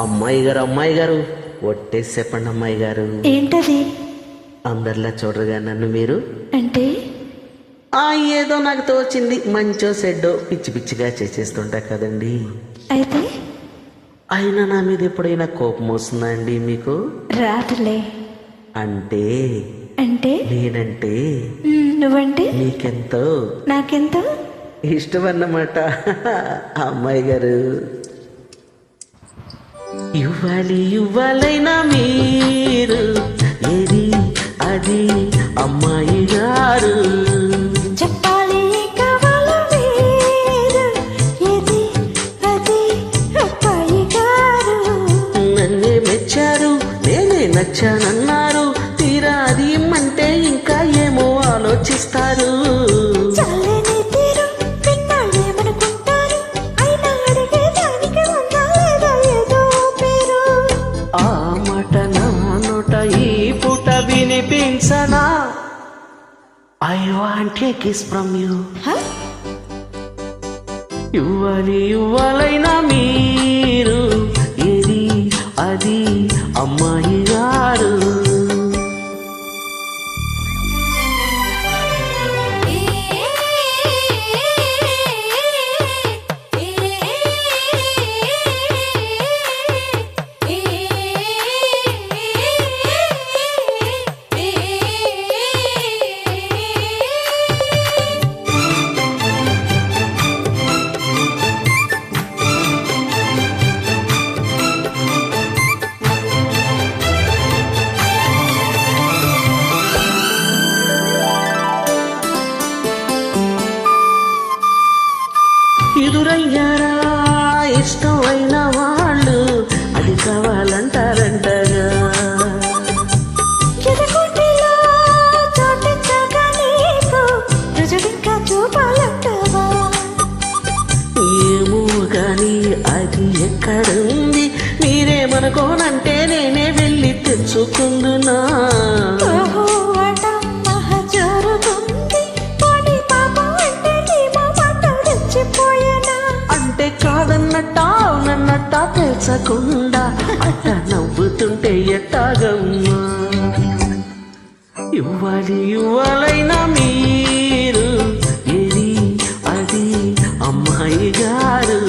అమ్మాయి గారు ఒట్టేసి చెప్పండి అమ్మాయి గారు. ఏంటది? అందరిలా చూడరుగా నన్ను మీరు. అంటే ఏదో నాకు తోచింది, మంచో సెడ్డో పిచ్చి పిచ్చిగా చేసేస్తుంటా కదండి. అయితే అయినా నా మీద ఎప్పుడైనా కోపం వస్తుందా అండి మీకు? రాదులే. అంటే అంటే నేనంటే నువ్వంటే నీకెంతో నాకెంతో ఇష్టం అన్నమాట. అమ్మాయి గారు ఇవ్వాలైనా మీరు ఏది అది అమ్మాయి గారు. చెప్పాలి కావాలా మీరు ఏది అది అబ్బాయి గారు. నన్నే మెచ్చారు, నేనే నచ్చానన్నారు, తీరా అది ఇమ్మంటే ఇంకా ఏమో ఆలోచిస్తారు. చాలేని తీరు విన్నాళ్ళేమనుకుంటారు, అయినా అడిగేదానికి ఉందా లేదా ఏదో పేరు. ఆ మాట నా నోట ఈ పూట వినిపించనా? I want a kiss from you. ఇవ్వాలైనా మీరు ఏది అది అమ్మాయి గారు. ఎదురయ్యారా ఇష్టమైన వాళ్ళు, అది కావాలంటారంటగా. ఎదగొట్టిలో చోటించగా నీకు రుజువింకా చూపాలంటావా. ఏమో గాని అది ఎక్కడుంది, మీరేమనుకోనంటే నేనే వెళ్ళి తెచ్చుకుందునా. ఓహో అటం మహా జరుగుతుంది, కానీ పాపం అంటే నీ మాట రెచ్చిపోయేనా. అంటే కాదన్నట్ట అవునన్నట్ట తెలుసకుండా అట్ట నవ్వుతుంటే ఎట్టాగమ్మా. ఇవ్వాలైనా మీరు ఏది అది అమ్మాయి గారు.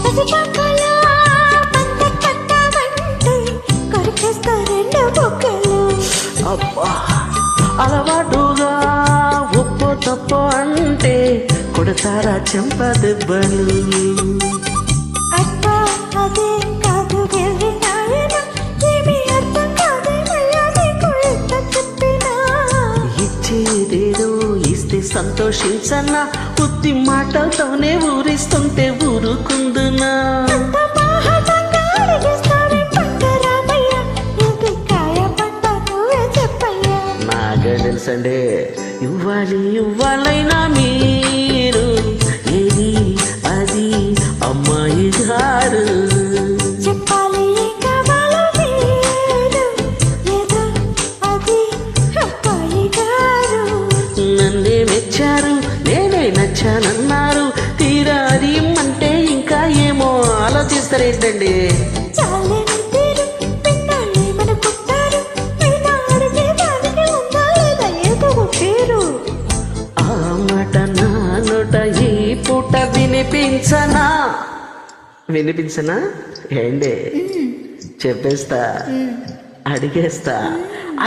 పసిపాకలా పందె కట్టావంటే కొరికేస్తా రెండు బుగ్గలు. అబ్బా అలవాటుగా ఒప్పో తప్పో అంటే కొడతారా చెంప దెబ్బలు. అబ్బా అదేం కాదు వెళ్ళి నాయన, ఏమీ అర్థం కాదేమయ్యా నీకు ఎంత చెప్పినా. ఇచ్చేదేదో ఇస్తే సంతోషించన్నా, బుద్ధి మాటలతోనే ఊరిస్తుంటే ఊరుకుందునా. అంత మహత్తంగా అడిగేస్తావే పట్టరామయ్య, ఇది కాయ పంట నువ్వే చెప్పయ్యా. నాకే తెలుసండి. ఇవ్వాలైనా మీరు ఏది అది అమ్మాయి గారు. చెప్పాలి కావాలా మీరు ఏదో అది అబ్బాయి గారు. నన్నే మెచ్చారు, నేనే నచ్చానన్నారు, తీరా అది ఇమ్మంటే ఇంకా ఏమో ఆలోచిస్తారేంటండి. చాలేని తీరు విన్నాళ్ళేమనుకుంటారు, అయినా అడిగేదానికి ఉందా లేదా ఏదో పేరు. ఆ మాట నా నోట ఈ పూట వినిపించనా? ఏండే చెప్పేస్తా, అడిగేస్తా.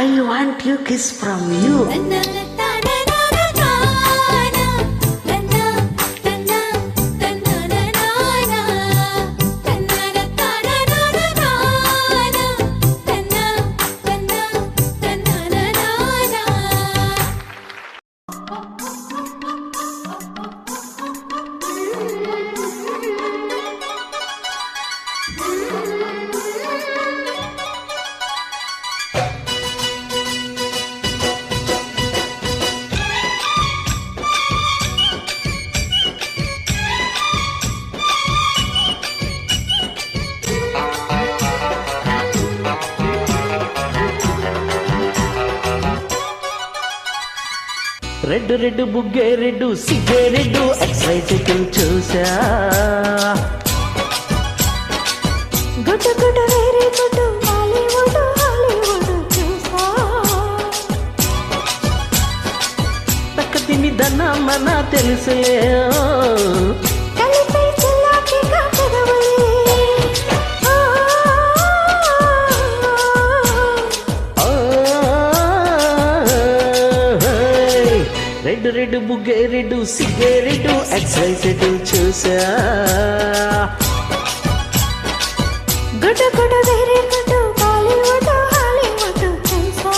I want you kiss from you. Red red బుగ్గే రెడ్డు సిగ్గే రెడ్డు ఎక్సైటెడ్ చూసా గుడ్డు గుడ్డు వేరే గుడ్డు హాలీవుడ్ హాలీవుడ్ చూసా తక్క తిని దన్నమ్మన తెలుసే కలిపై చిల్లాకి కాకదవలే రెడ్ రెడ్ బుగ్గే రెడ్డు సిగ్గే రెడ్డు ఎక్సైటెడ్ చూసా గుడ్డు గుడ్డు వేరే గుడ్డు హాలీవుడ్ హాలీవుడ్ చూసా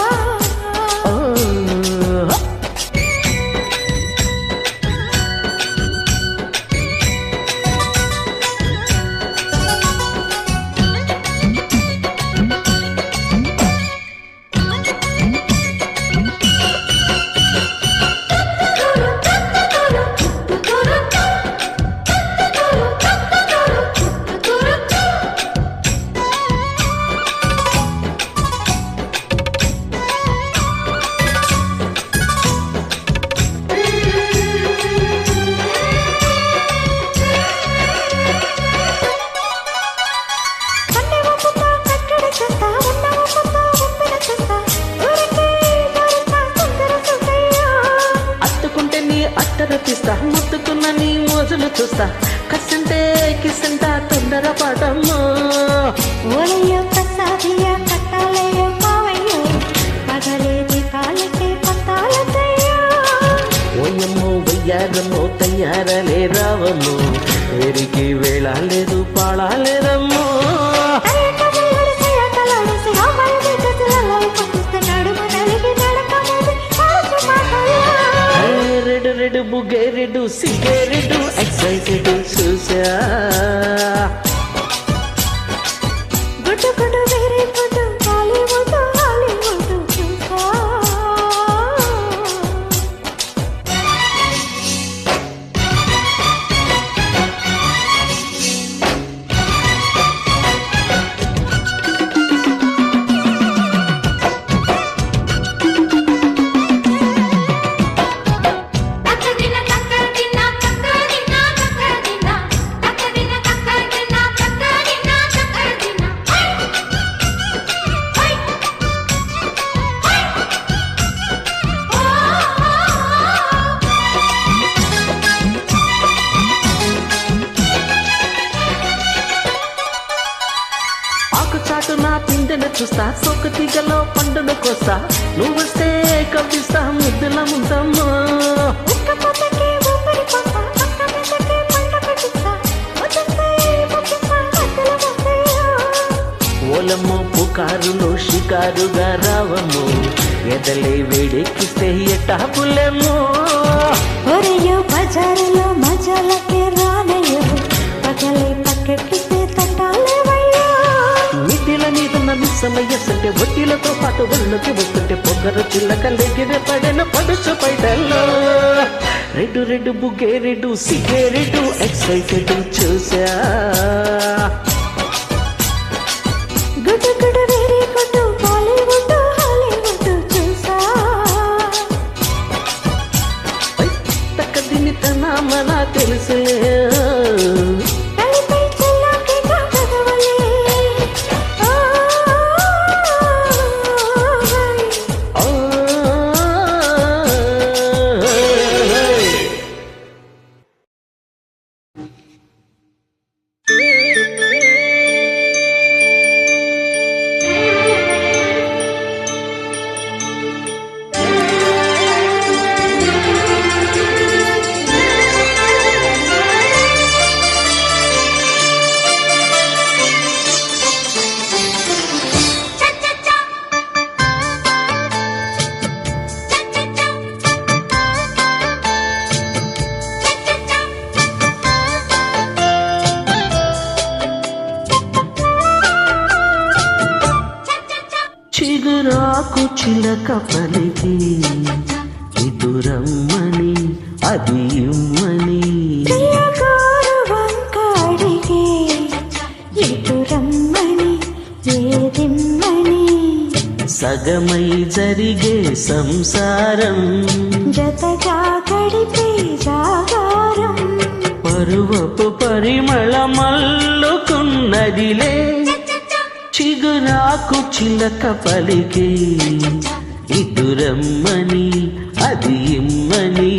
అట్టరపిస్తా ముత్తుకున్న నీ మోజులు చూస్తా కసంటే కిసంట తొందర పాటమ్మో ఓలయ్యో కసాదియా కట్టాలయ్యో మావయ్యో పగలేది కాలికే పట్టాలయ్యో ఓయమ్మో వయ్యారమ్మో తయ్యారలే రావమ్మో ఎరికి వేళ లేదు పాడాలేదమ్మో రెడ్ రెడ్ బుగ్గే రెడ్డు సిగ్గే రెడ్డు ఎక్సైటెడ్ చూసా గుడ్డు గుడ్డు వేరే గుడ్డు హాలీవుడ్ హాలీవుడ్ చూసా చాటు నా పిందెను చూస్తా సోకు తీగలో పండును కోస్తా నువ్వు వస్తే కవ్విస్తా ముద్దుల ముందమ్మో ఉక్కపోతకే ఊపిరి పోస్తా పక్క మీదకే పంట పెట్టిస్తా వచ్చేస్తే ముచ్చిస్తా మధ్యలో వస్తాయో ఓలమ్మో పుకారులో షికారుగా రావమ్మో ఎదలే వేడెక్కిస్తే ఎట్టా పుల్లెమ్మో ఒరేయో బజారులో మజాలకే రానయ్యో పగలే పక్కెక్కిస్తే తట్టాలేవయ్యో మిట్టిల మీదున్న మిస్సమయ్యసంటే వడ్డీలతో పాటు ఒళ్ళకి వస్తుంటే పొగరు చిల్లకల్లెగిరే పడిన పడుచు పైటల్లో రెడ్డు రెడ్డు బుగ్గే రెడ్డు సిగ్గే రెడ్డు ఎక్సైటెడ్ చూసా గుడ్డు గుడ్డు వేరే గుడ్డు హాలీవుడ్ హాలీవుడ్ చూసా తక్క దీని తనామన తెలుసే కలిపై చిల్లాకి కాకదవలే చిగురాకు చిలక పలికి ఇదురమ్మని అది ఇమ్మని ప్రియకారు వంకాడికి ఎటు రమ్మని ఏదిమ్మని సగమై జరిగే సంసారం జతగా గడిపే జాగారం పరువపు పరిమళమల్లుకున్నదిలే చిగురాకు చిలక పలికే ఇటురమ్మని అది ఇమ్మని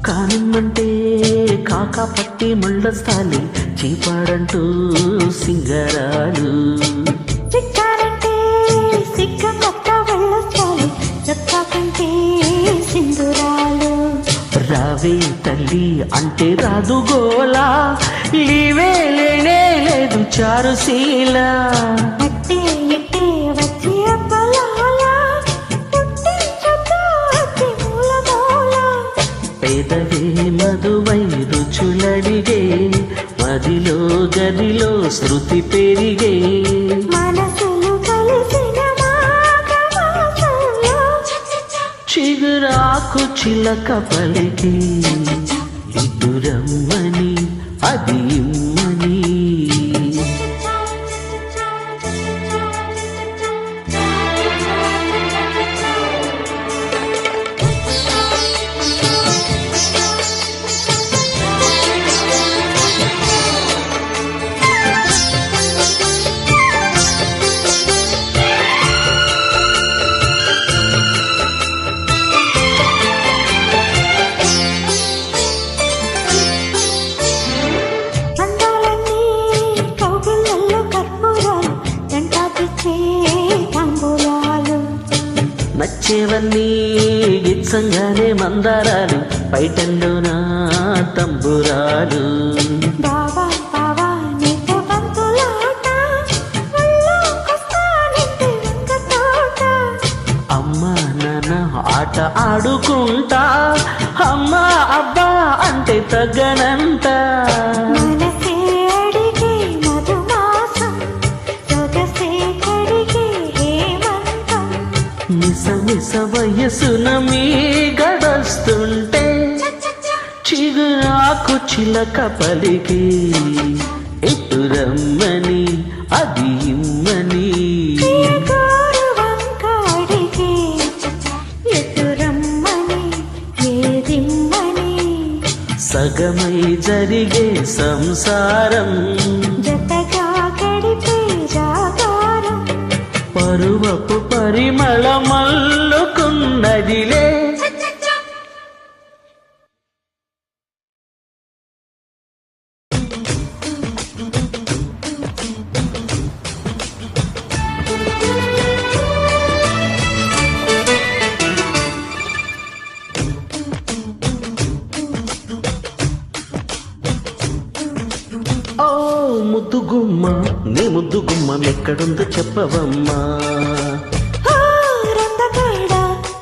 కానమ్మంటే కాకా పట్టి ముళ్ళస్తాలి చీపాడంటూ సింగరాలు చిక్కారంటే సిగ్గ కొత్త వెళ్ళొస్తాలు చెత్త కంటే సింధురాలు రావే తల్లి అంటే రాదు గోలా లీవే లేనే లేదు చారుశీల అట్టే ఇట్టే వచ్చి అబ్బలాల పుట్టించొద్దు అతి మూల మూల పేదవే మధువై రుచులడిగే మదిలో గదిలో శృతి పెరిగే మనసులు కలిసిన మాఘమాసంలో చిగురాకు చిలక పలికి ఇటురమ్మని అది ఇమ్మని అందాలన్నీ కౌగిళ్ళల్లో కర్పూరాలు జంటాకిచ్చే తాంబూలాలు నచ్చేవన్నీ ఇత్సంగానే మందారాలు పైటల్లోనా తంబురాలు బావా బావా నీతో బంతులాట ఒళ్ళోకొస్తానంటే వంగ తోట అమ్మా నాన్న ఆట ఆడుకుంటా అమ్మా అబ్బా అంటే తగ్గనంట మనసే అడిగే మధుమాసం సొగసే కడిగే హేమంతం మిస మిస వయసున మీ గడస్తుంటే చిగురాకు చిలక పలికి ఇటురమ్మని అది ఇమ్మని గోరు వంక అడిగే ఎదురమ్మని ఏదిమ్మని సగమై జరిగే సంసారం జతగా గడిపే జాగారం పరువపు పరిమళమల్లుకున్నదిలే ఓ ముద్దుగుమ్మ నీ ముద్దుగుమ్మ ఎక్కడుందో చెప్పవమ్మా ఆ రందగాడ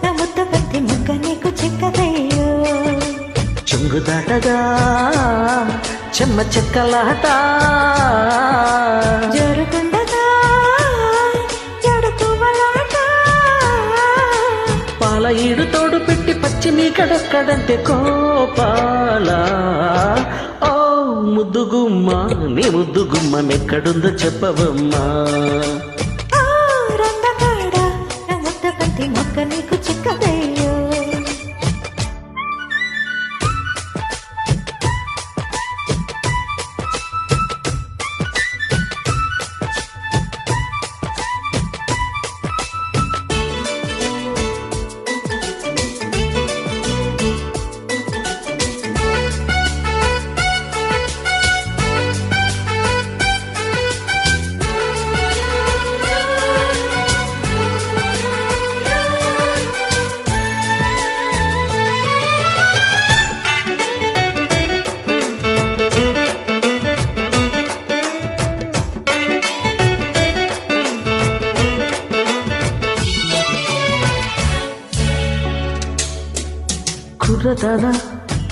నా ముద్ద పత్తి ముక్క నీకు చిక్కదయ్యో చెంగు దాటగా చెమ్మ చెక్కలాట జరుగుండగా జడుతువలాట పాల ఈడు తోడు పెట్టి పచ్చి నీకడక్కడంటే కోపాల ఓ ముద్దుగుమ్మ నీ ముద్దుగుమ్మ ఎక్కడుందో చెప్పవమ్మా ఆ రందగాడ నా ముద్ద పత్తి ముక్క నీకు చిక్కదయ్యో కుర్రతన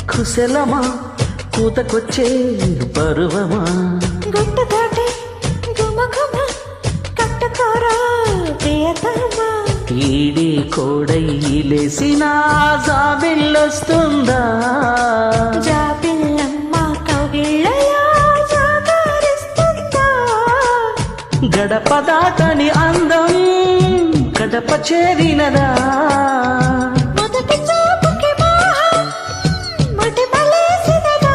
కుశలమా కూతకొచ్చే పరువమా గుట్టు దాటి గుమ గుమ కట్టుకోరా ప్రియతమా ఈడి కోడై లేసిన జాబిల్లొస్తుందా జాబిల్లమ్మ కవిళ్ళలో జాగరిస్తుందా గడప దాటని అందం గడప చేరినదా మొదటి చూపుకి మోహం మొటి మలేసినదా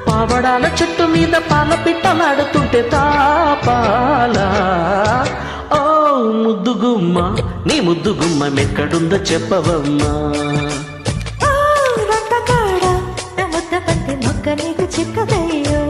పావడాల చెట్టు మీద పాల పిట్టలాడుతుంటే తాపాలా ఓ ముద్దుగుమ్మ నీ ముద్దుగుమ్మ మెక్కడుందో చెప్పవమ్మా ఓ రొట్టకాడ నా ముద్ద పత్తి మొక్క నీకు చిక్కదయ్యో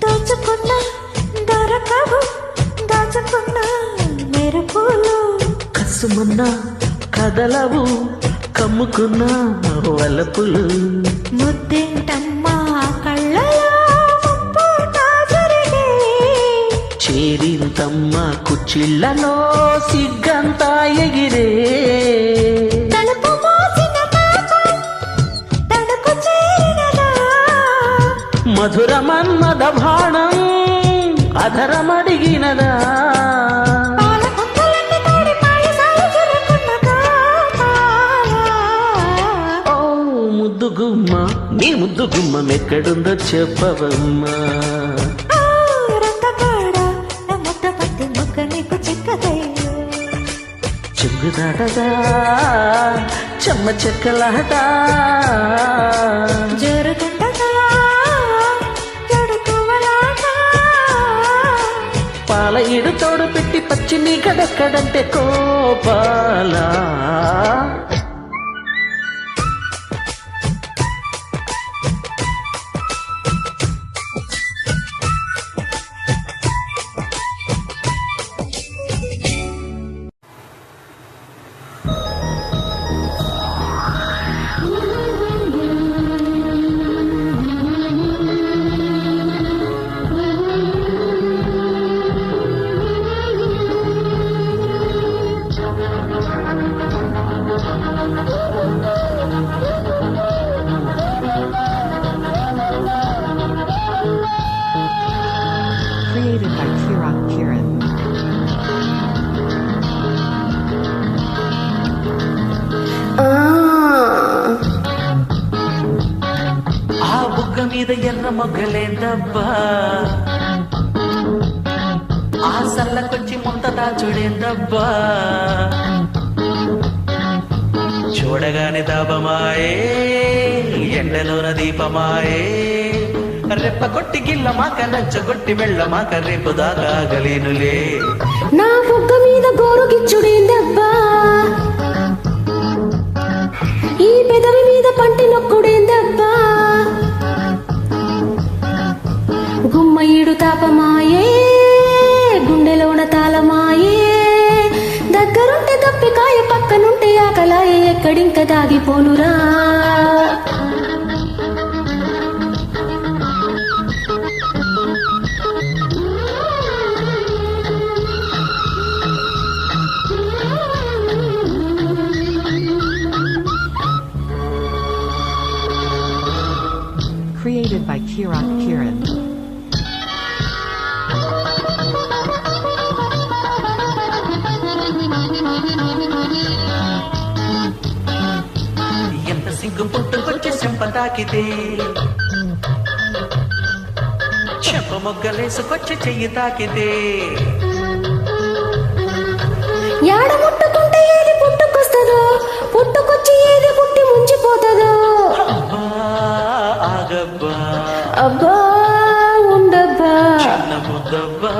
దాచుకున్న దొరకవు దాచుకున్న మెరుపులు కసుమన్న కదలవు కమ్ముకున్న వలపులు ముద్దింటమ్మా కళ్ళలో ముప్పూట జరిగే చేరింతమ్మ కుచ్చిళ్లలో సిగ్గంతా ఎగిరే తలుపు మోసిన పాపం తనకు చేరినదా మధుర మన్మద భాణం అధరమడిగినదా పాల కుండలన్నీ తోడి పాయసాలు చురుకున్నదా ఓ ముద్దుగుమ్మ నీ ముద్దుగుమ్మ మెక్కడుందో చెప్పవమ్మా ఆ రొట్టకాడ నా ముద్ద పత్తి మొక్క నీకు చిక్కదయ్యో చెంగు దాటదా చెమ్మ చెక్కలాట జరుగుతుండగా జడుకువలాట పాల ఇడు తోడు పెట్టి పచ్చి నీ కడెక్కడంటే కోపాలా Created by Kiran Kiran. ఆ బుగ్గ మీద ఎర్ర మొగ్గలేందబ్బా ఆ సల్లకొచ్చి ముంత దాచుడేందబ్బా చూడగానే దాపమాయే ఎండలోన దీపమాయే రెప్పగొట్టి గిల్ల మాక నచ్చగొట్టి వెళ్ళ మాక రేపు దాకా ఆగలేనులే నా బుగ్గ మీద గోరుగిచ్చుడేందబ్బా ఈ పెదవి మీద పంటి నొక్కుడేందబ్బా గుమ్మ ఈడు తాపమాయే గుండెలోన తాళమాయే దగ్గరుంటే దప్పికాయ పక్కనుంటే ఆకలాయే ఎక్కడింక దాగిపోనురా Created by Kiran Kiran. ఎంత సిగ్గు పుట్టుకొచ్చి చెంప తాకితే చెంప మొగ్గలేసుకొచ్చి చెయ్యి తాకితే యాడ ముట్టుకుంటే ఏది పుట్టుకొస్తుందో పుట్టుకొచ్చి ఏది పుట్టి ముందు పోతుందో అబ్బా ఆగబ్బా అబ్బా ఉండబ్బా చిన్న ముద్దబ్బా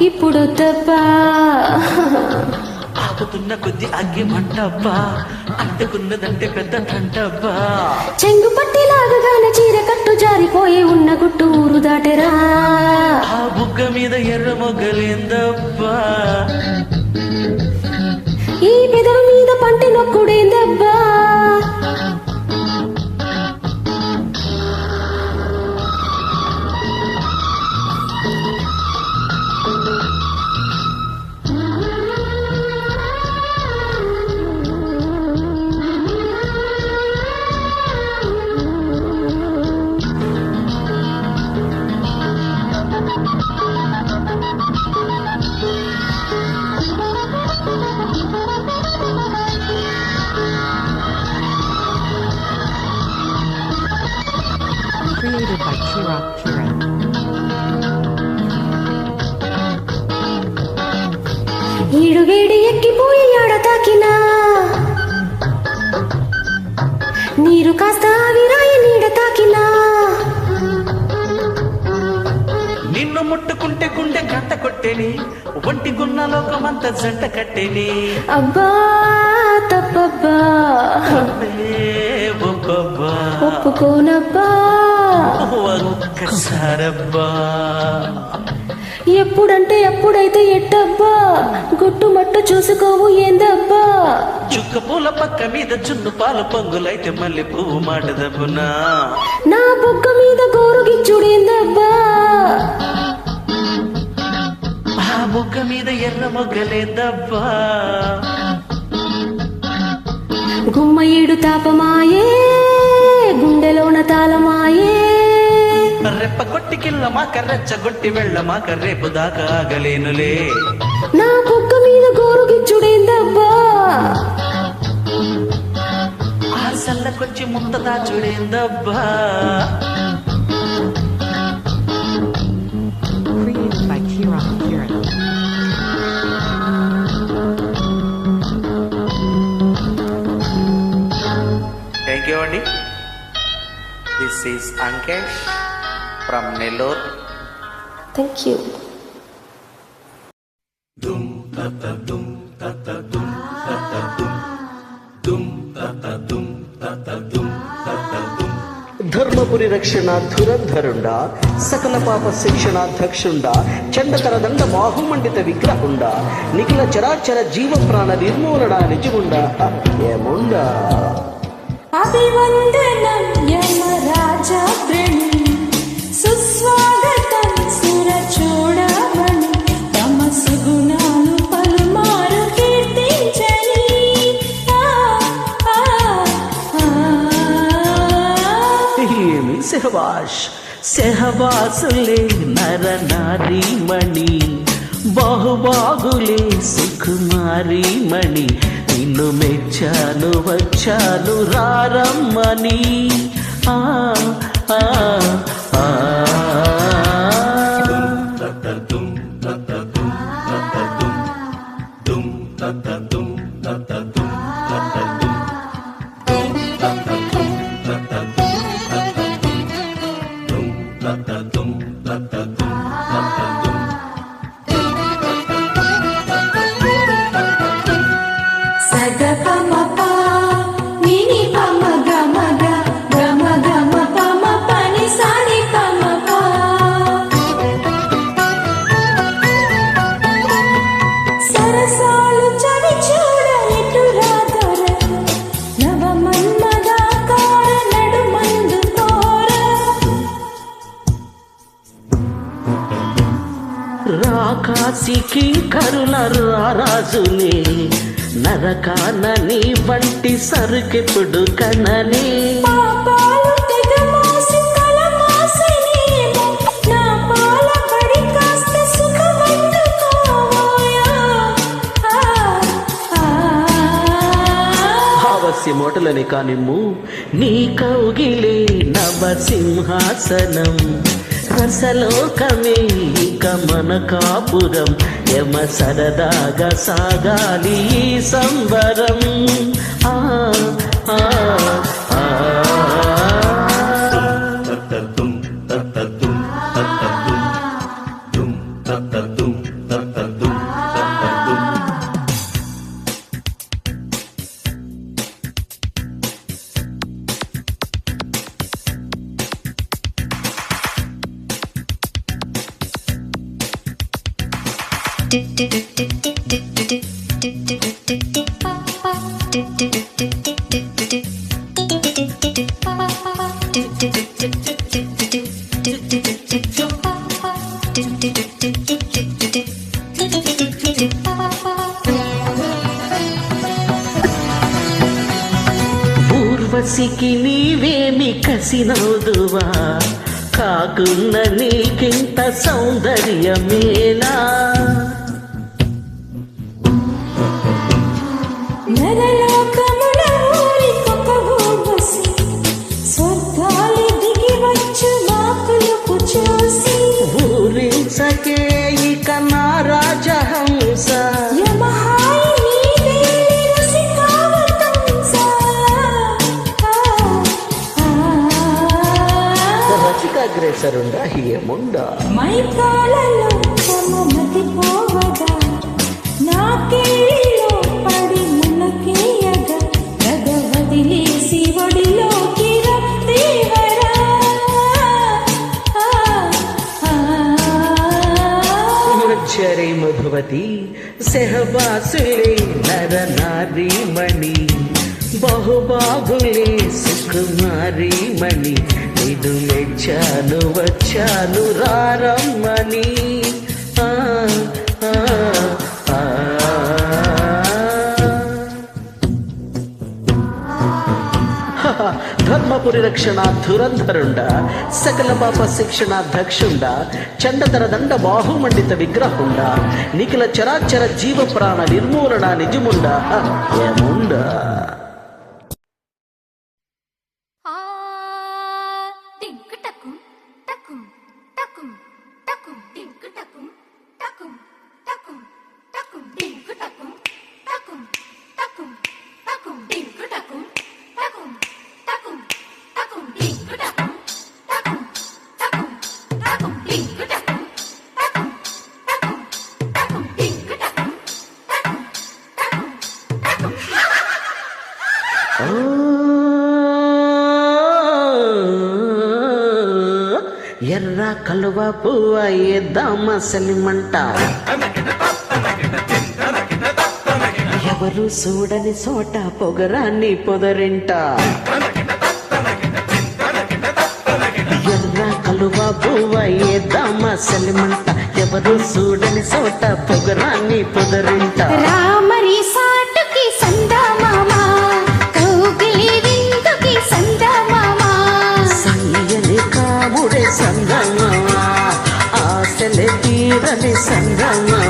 ఇప్పుడు వద్దబ్బా ఆపుతున్న కొద్ది అగ్గి మంటబ్బా అంటుకున్నదంటే పెద్ద తంటబ్బా చెంగు పట్టి లాగగానే చీర కట్టు జారిపోయి ఉన్న గుట్టు ఊరు దాటెరా ఆ బుగ్గ మీద ఎర్ర మొగ్గలేందబ్బా ఈ పెదవి మీద పంటి నొక్కుడేందబ్బా Created by Kirok Kiran. ఈడు వేడి ఎక్కిపోయి ఆడ తాకినా నీరు కాస్త ఆవిరాయి నీడ తాకినా నిన్ను ముట్టుకుంటే గుండె గంట కొట్టేని ఒంటి గున్న లోకమంత జంట కట్టేని అబ్బా తప్పబ్బా ఒబ్బబ్బా ఒప్పుకోనబ్బా ఒక్కసారబ్బా ఎప్పుడంటే ఎప్పుడైతే ఎట్టబ్బా గుట్టుమట్టు చూసుకోవు ఏందబ్బా చుక్క పూల పక్క మీద చున్ను పాల పొంగులైతే మళ్ళీ పువ్వు మాట దబ్బునా నా బొగ్గ మీద గోరు గిచ్చుడేందబ్బా ఆ బుగ్గ మీద ఎర్ర మొగ్గలేదబ్బా గుమ్మ ఏడు తాపమాయే గుండెలోన తాళమాయే రెప్ప కొట్టికిల్ల మాక రెచ్చగొట్టి వెళ్ళ మాక రేపు దాకా ఆగలేనులే నా బొగ్గ మీద గోరు గిచ్చుడేందబ్బా ఆ సల్లకొచ్చి ముంత దాచుడేందబ్బా Created by Kirok Kiran. Thank you అండి. This is Ankesh from Nellore. Thank you ధర్మపురి రక్షణ ధురంధరుండా సకల పాప శిక్షణాధ్యక్షుండా చండతర దండ బాహుమండిత విగ్రహుండా నిఖిల చరాచర జీవ ప్రాణ నిర్మూలన నిజముండా ఏముండా అభివందనం యమరాజా ప్రణి సుస్వాగతం సురచూడమణి తమ సుగుణాలు పలుమారు కీర్తించని ఏమి సెహవాష్ సెహవాసులే నర నారీమణి బాహుబాగులే సుకుమారీమణి నిన్ను మెచ్చాను వచ్చాను రారమ్మని ఆ ఆ ఆ సగపమపా నిని పమ గమగ గమ గమ పమ పని సాని పమపా సరసాలు చవి చూడనిటు రాదర నవ మన్మదాకార నడుమందు కోర రాకాశికి కరుణ రారాజునే నరకాన నీ వంటి సరుకెప్పుడు కననే పాపాలు తెగమాసి కలమాసినేమో నా పాల పడి కాస్త సుఖమందుకోవాయా భావస్యమోటలని కానిమ్ము నీ కౌగిలే నవసింహాసనం రసలోకమే ఇక మన కాపురం యమ సరదాగా సాగాలి ఈ సంబరం ఆ ఆ ఆ ఊర్వశికి నీవేమి కసినవుదువా కాకున్న నీకింత సౌందర్యమేలా నరలోకముల ఊరికొక ఊర్వశి, స్వర్గాలు దిగి వచ్చు మాకులకు చూసి. ఊరించకే ఇక నా రాజహంస యమహాయి నీవేలి రసికావతంస. రసికాగ్రేసరుండా ఏముండా మైకాలలో మమతి పోవగా, నాకేళ్ళలో పడి మునకేయగా, గద వదిలేసి ఒడిలోకి రప్తేవరా. వచ్చరే మధువతి సెహబాసులే నర నారీమణి బహుబాగులే సుకుమారీమణి నిన్ను మెచ్చాను వచ్చాను రారమ్మని ఆ ఆ ఆ ధర్మపురి రక్షణ ధురంధరుండ సకల పాప శిక్షణ దక్షుండ చండతర దండ బాహుమండిత విగ్రహుండ నిఖిల చరాచర జీవ ప్రాణ నిర్మూలన నిజముండ ఏముండ ఎర్ర కలువ పువ్వ ఎద్దామ సలిమంట ఎవరు చూడని చోట పొగరాన్ని పొదరింట ఎర్ర కలువ పువ్వ ఎద్దామ సలిమంట ఎవరు చూడని చోట పొగరాన్ని పొదరింట రామరి సాటుకి సందా మామా, కౌగిలి విందుకి సందా మామా. సయ్యని కాముడే సంగమా ఆశలే తీరని సంగమా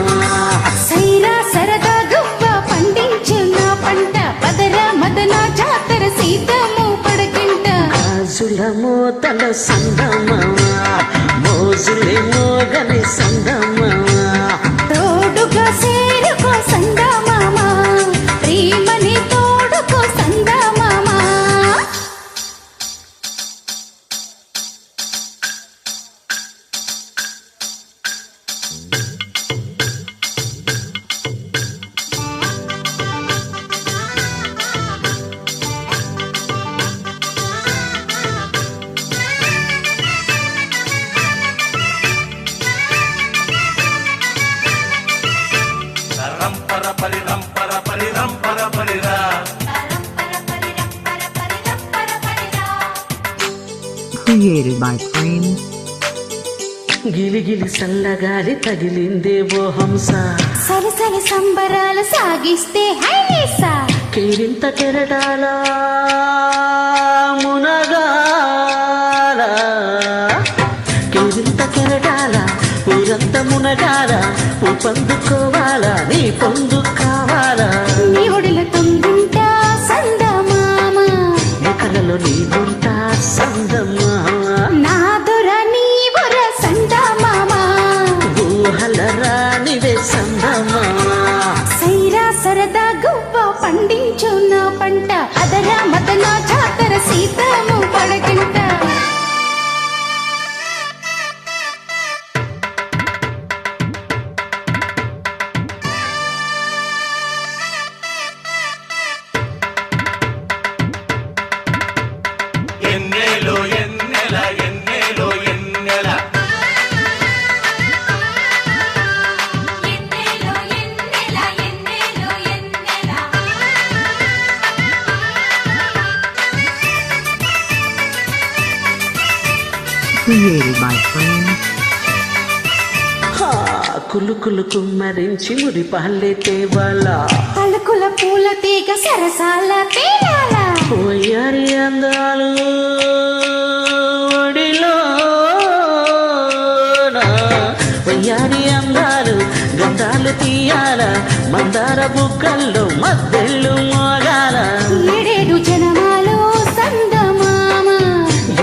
సైరా సరదా గువ్వ పండించిన పంట, పదర మదన జాతర సీతము పడకింట. గాజుల మోతల సంగమా మోజులే మోగని సంగమా తోడుగా సేరుకో సందా మామా, ప్రేమని తోడుకో సందా మామా. Created by Frame. గిలిగిలి సల్లగాలి తగిలిందేవో హంస సరసరి సంబరాలు సాగిస్తే హైలేసా. కేరింత కెరటాల మునగాల కేరింత కెరటాల ఊరంత మునగాల పూ పందుకోవాలా నీ పొందు కావాలా నీ ఒడిలో తొంగుంటా సందా మామా, నీ కలలో నీవుంటా సందమ్మా నా దొర నీ వరస Created by Frame. హా, కులుకులు కుమ్మరించి మురి పాలే తేవాలా పలుకుల పూల తీగ సరసాల తేలాల వయ్యారి అందాలు ఒడిలో వయ్యారి అందాలు గంధాలు తీయాల మందార బుగ్గల్లో మద్దెళ్ళు మోగాల ఏడేడు జనమాలు సందమామ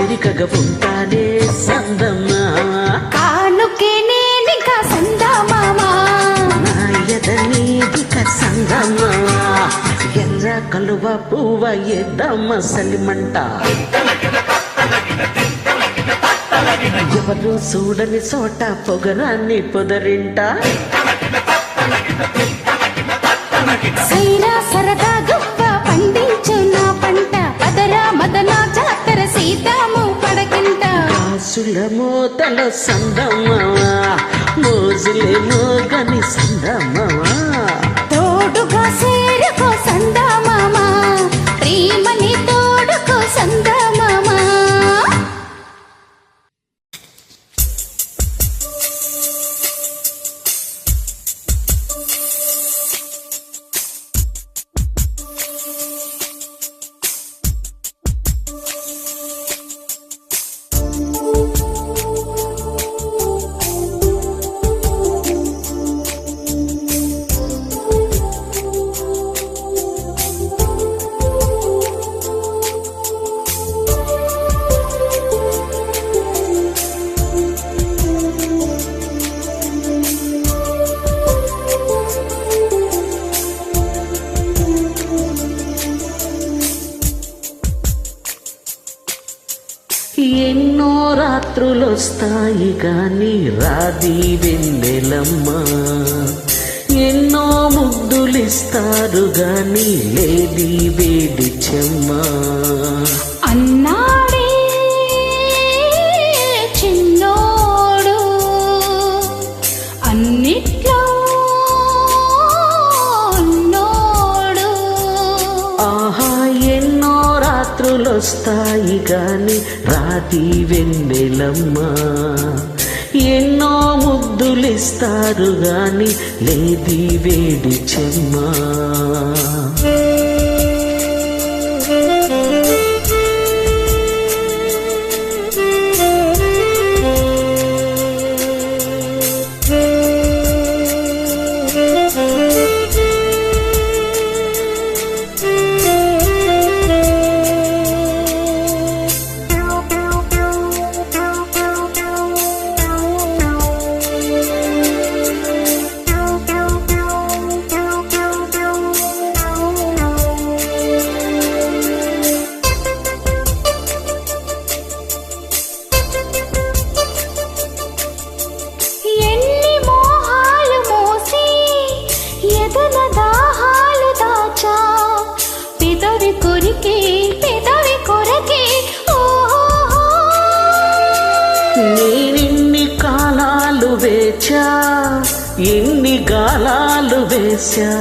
ఎరికగా ఉంటానే సందమామ కానుకే నేనిక సందమామ నాయద నీదిక సందమామ ఎర్ర కలువ పువ్వ ఎద్దమ్మ సలిమంట ఎవరు చూడని చోట పొగరాన్ని పొదరింట సైరా సరదా గుప్ప పండించు నా పంట పదరా మదన జాతర సీతాము పడకింట కాసుల మోతల సందమ్మవా మోజులేమో గని సందమ్మవా తోడుగా సేరుకో సందమామ ప్రేమని తోడుకో సందమామ ఎన్నో రాత్రులొస్తాయి గాని రాది వెన్నెలమ్మ ఎన్నో ముద్దులిస్తారు గాని లేది వేడి చెమ్మ అన్నాడే చిన్నోడు అన్నిట్లో ఉన్నోడు ఆహా ఎన్నో రాత్రులొస్తాయి గాని రాది వెన్నెలమ్మ ఎన్నో ముద్దులిస్తారు గాని లేది వేడి చెమ్మ ఎన్ని మోహాలు మోసి ఎదన దాహాలు దాచా పెదవి కొరికే ఓహో నేనెన్ని కాలాలు వేచా ఎన్ని గాలాలు వేశా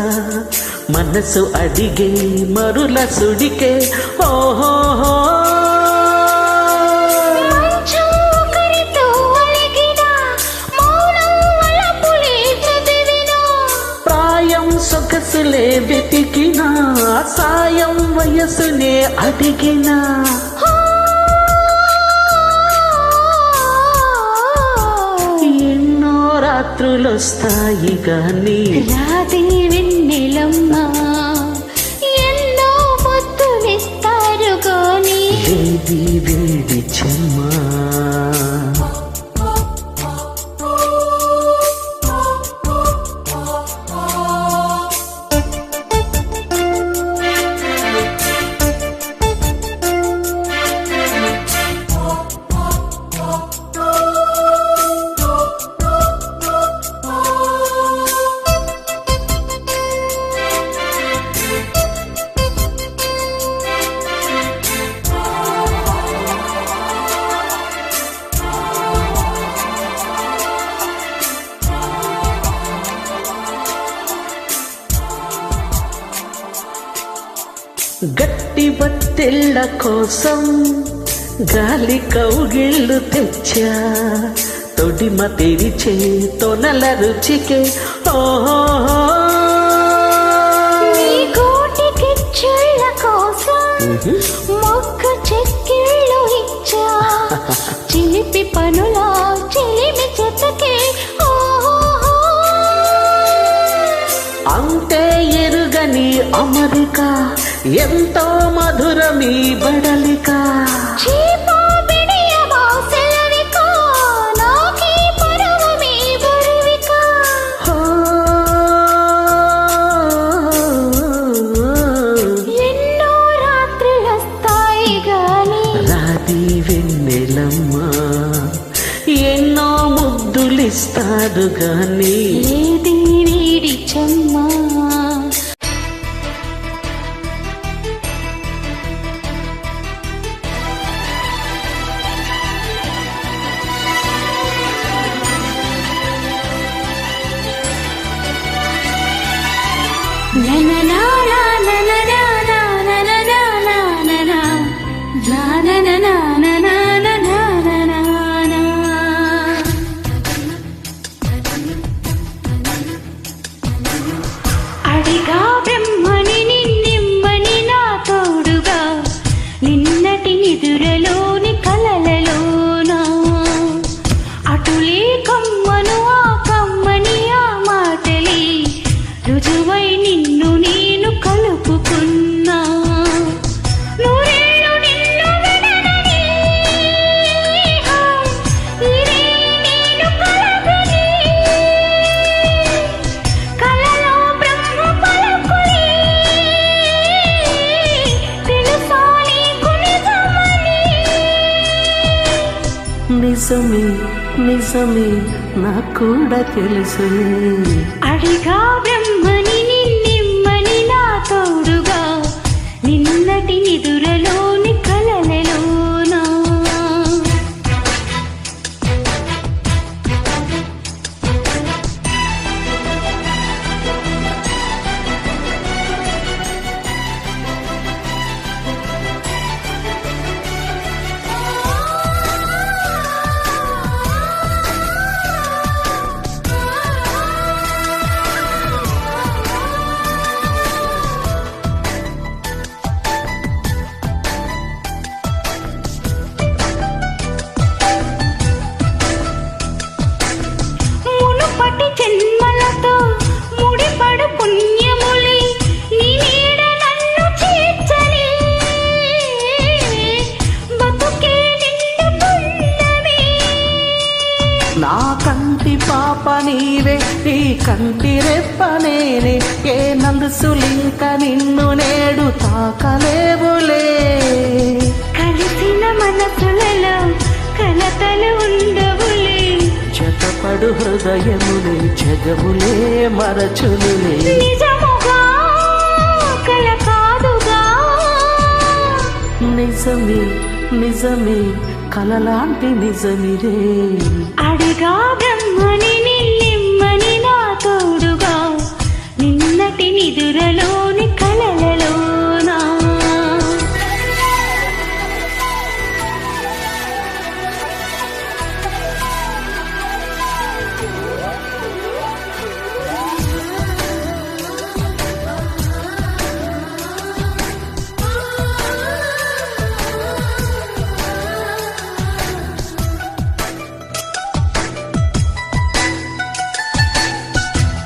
మనసు అడిగే మరుల సుడికే ఓహో మంచోకరితో అలిగిన మౌనం వలపులే చదివినా ప్రాయం సొగసులే వెతికినా సాయం వయసునే అడిగినా ఎన్నో రాత్రులొస్తాయి గాని రాదే వెన్నెలమ్మ ఎన్నో ముద్దులిస్తారు గాని లేది వేడి చెమ్మా గట్టి బత్తెళ్ళ కోసం గాలి కౌగిళ్ళు తెచ్చా తొడిమ తెరిచే తొనల రుచికే ఓహో నీ కోటికి చెళ్ళ కోసం మొక్క చెక్కిళ్ళు ఇచ్చా చిలిపి పనులా చిలిమి చెత్తకే అంతే ఎరుగని అమరిక ఎంతో మధురమీ బడలిక చీపో బిడియమా సెలవిక నాకీ పరవమీ బరువిక ఎన్నో రాత్రులొస్తాయి గాని రాది వెన్నెలమ్మ ఎన్నో ముద్దులిస్తాడు గాని ఏది వీడి చెమ్మా na na na na na na na na na na na na na na na na na na అడిగా బ్రహ్మని నిన్నెమ్మని నా తోడుగా నిన్నటి నిదురలోని కలలలోనా అటులే కమ్మను ఆ కమ్మని ఆ మాటలే రుజువై నిన్ను నేను కలుపుకున్నా నూరేళ్ళు నిన్ను విడనని ఇదే నేను కలగని కలలో బ్రహ్మ పలుకులే తెలుసా నీకు నిజమే నిజమే నాకు కూడా తెలుసు అడిగా బ్రహ్మని నిన్నెమ్మని నా తోడుగా నిన్నటి నిదురలోని కలలలోనా మునుపటి జన్మలతో ముడిపడు పుణ్యములి నీ నీడ నన్ను చేర్చని బతుకే నిండు పుణ్యమే నా కంటి పాప నీవే నీ కంటి రెప్ప నేనే ఏ నలుసులింక నిన్ను నేడు తాకలేవులే కలిసిన మనసులలో కలతలు ఉండవులే జతపడు హృదయములే జగములే మరచునులే నిజముగా కల కాదుగా నిజమే నిజమే కలలాంటి నిజమిరే అడిగా బ్రహ్మని నిన్నెమ్మని నా తోడుగా నిన్నటి నిదురలోని కలలలోనా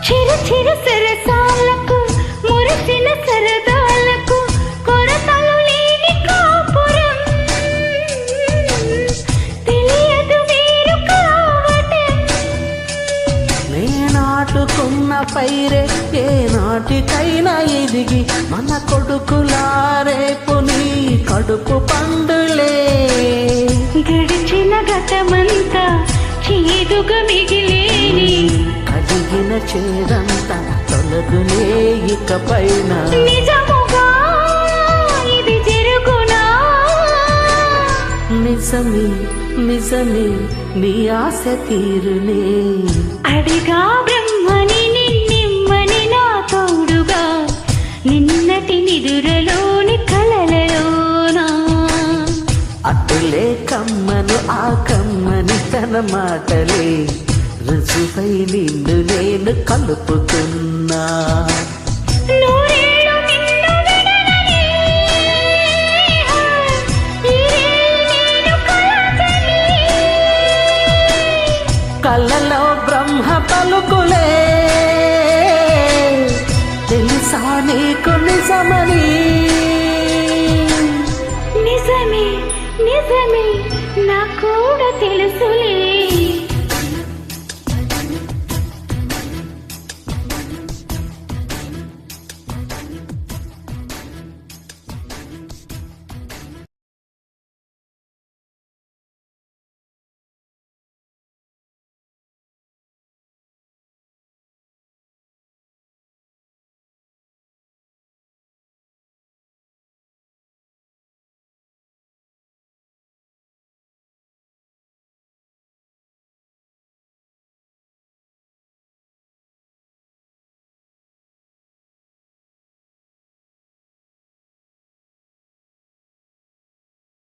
చిరు చిరు సరసాలకు మురిసిన సరదాలకు కొరతలు లేని కాపురం తెలియదు వేరు కావటం నేనాటుకున్న పైరే ఏ నాటికైనా ఎదిగి మన కొడుకులారేపు నీ కడుపు పండులే గడిచిన గతమంతా చేదుగా మిగిలేని కడిగిన చేదంతా తొలగులే ఇకపైన నిజముగా ఇది జరుగునా నిజమే నిజమే నీ ఆశ తీరునే అడిగా బ్రహ్మని నిన్నెమ్మని నా తోడుగా నిన్నటి నిదురలోని కలలలోనా అటులే కమ్మను ఆ కమ్మని తన మాటలే రుజువై నిన్ను నేను కలుపుతున్నా. నూరేళ్ళు నిన్ను విడవని, నేను కలగని. కళ్ళలో బ్రహ్మ పలుకులే తెలుసా నీకు నిజమని. నిజమే నిజమే నా కూడా తెలుసులే.